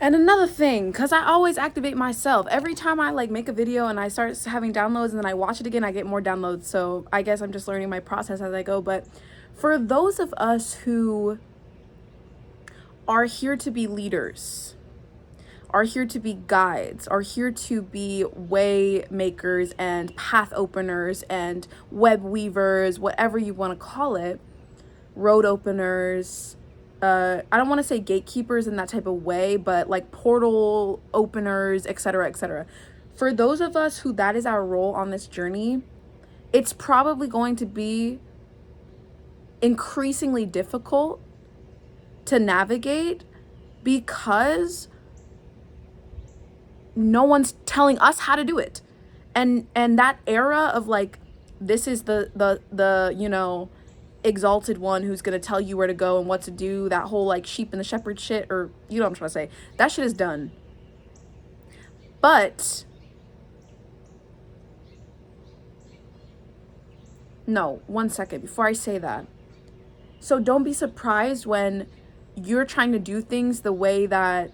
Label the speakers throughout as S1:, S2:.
S1: And another thing, because I always activate myself. Every time I like make a video and I start having downloads and then I watch it again, I get more downloads. So I guess I'm just learning my process as I go. But for those of us who are here to be leaders, are here to be guides, are here to be way makers and path openers and web weavers, whatever you want to call it, road openers, I don't want to say gatekeepers in that type of way, but like portal openers, etc., etc. For those of us who that is our role on this journey, it's probably going to be increasingly difficult to navigate because no one's telling us how to do it. And that era of like, this is the you know, exalted one who's gonna tell you where to go and what to do, that whole like sheep and the shepherd shit, or you know what I'm trying to say, that shit is done. But no, one second before I say that. So don't be surprised when you're trying to do things the way that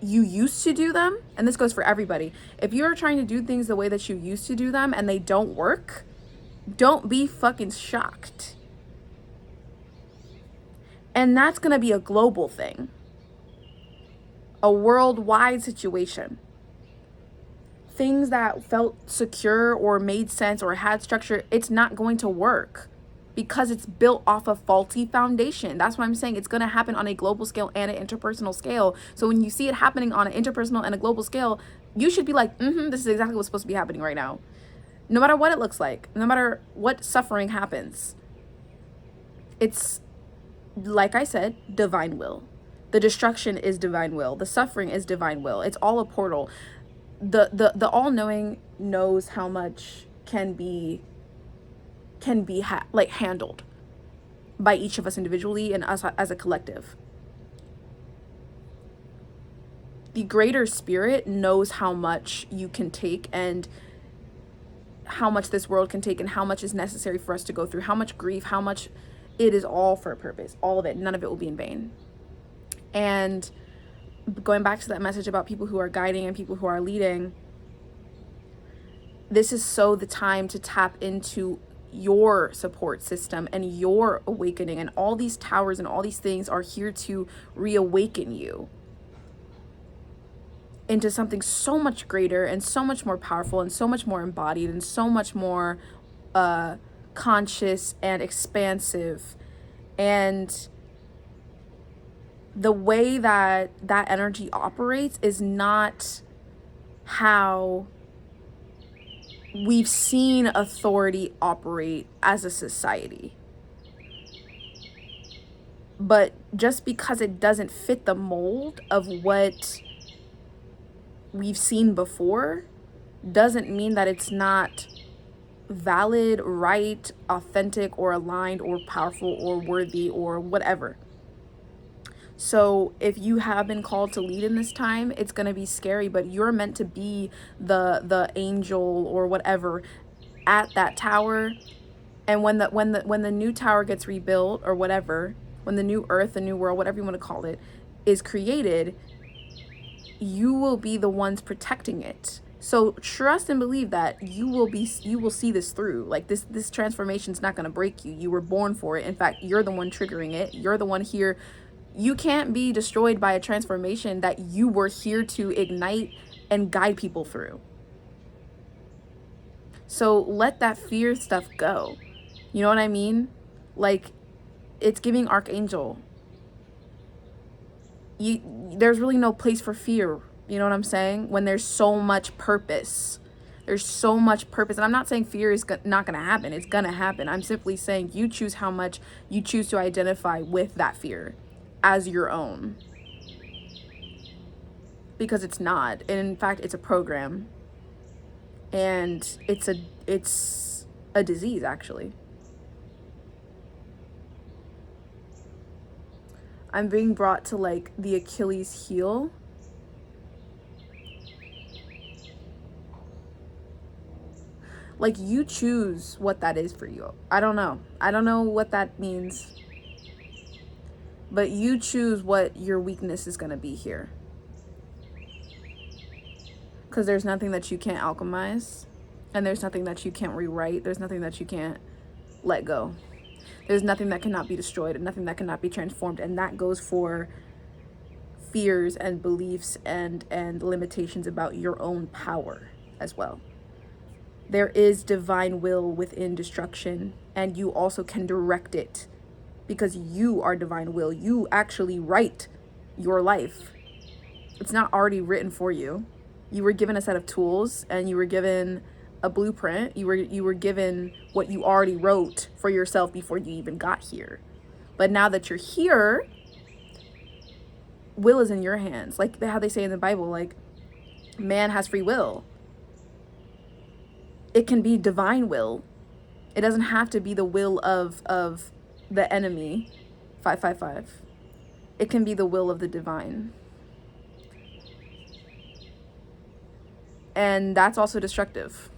S1: you used to do them, and this goes for everybody. If you're trying to do things the way that you used to do them and they don't work, don't be fucking shocked. And that's going to be a global thing, a worldwide situation. Things that felt secure or made sense or had structure, it's not going to work because it's built off a faulty foundation. That's what I'm saying. It's going to happen on a global scale and an interpersonal scale. So when you see it happening on an interpersonal and a global scale, you should be like, this is exactly what's supposed to be happening right now. No matter what it looks like, no matter what suffering happens, it's, like I said, divine will. The destruction is divine will. The suffering is divine will. It's all a portal. The all-knowing knows how much can be like handled by each of us individually and us as a collective. The greater spirit knows how much you can take and how much this world can take and how much is necessary for us to go through, how much grief, how much it is all for a purpose, all of it. None of it will be in vain. And going back to that message about people who are guiding and people who are leading, this is so the time to tap into your support system and your awakening, and all these towers and all these things are here to reawaken you into something so much greater and so much more powerful and so much more embodied and so much more conscious and expansive. And the way that that energy operates is not how we've seen authority operate as a society. But just because it doesn't fit the mold of what we've seen before doesn't mean that it's not valid, right, authentic, or aligned, or powerful, or worthy, or whatever. So if you have been called to lead in this time, it's going to be scary, but you're meant to be the angel or whatever at that tower. And when the new tower gets rebuilt or whatever, when the new earth, the new world, whatever you want to call it, is created, you will be the ones protecting it. So trust and believe that you will see this through. Like this transformation is not going to break you. You were born for it. In fact, you're the one triggering it. You're the one here. You can't be destroyed by a transformation that you were here to ignite and guide people through. So let that fear stuff go. You know what I mean? Like, it's giving archangel. There's really no place for fear. You know what I'm saying? When there's so much purpose. There's so much purpose. And I'm not saying fear is not going to happen. It's going to happen. I'm simply saying you choose how much you choose to identify with that fear as your own. Because it's not. And in fact, it's a program. And it's a disease, actually. I'm being brought to like the Achilles heel. Like, you choose what that is for you. I don't know what that means. But you choose what your weakness is going to be here. Because there's nothing that you can't alchemize. And there's nothing that you can't rewrite. There's nothing that you can't let go. There's nothing that cannot be destroyed and nothing that cannot be transformed. And that goes for fears and beliefs and limitations about your own power as well. There is divine will within destruction, and you also can direct it because you are divine will. You actually write your life. It's not already written for you. You were given a set of tools and you were given a blueprint. You were given what you already wrote for yourself before you even got here. But now that you're here, will is in your hands. Like how they say in the Bible, like, man has free will. It can be divine will. It doesn't have to be the will of the enemy. 555. It can be the will of the divine. And that's also destructive.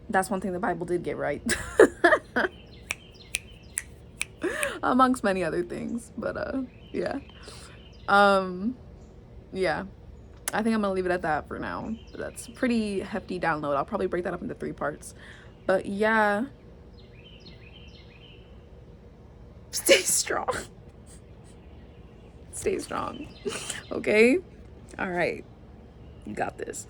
S1: That's one thing the Bible did get right. Amongst many other things. But yeah. Yeah. I think I'm gonna leave it at that for now. That's a pretty hefty download. I'll probably break that up into 3 parts. But yeah. Stay strong. Stay strong. Okay? All right. You got this.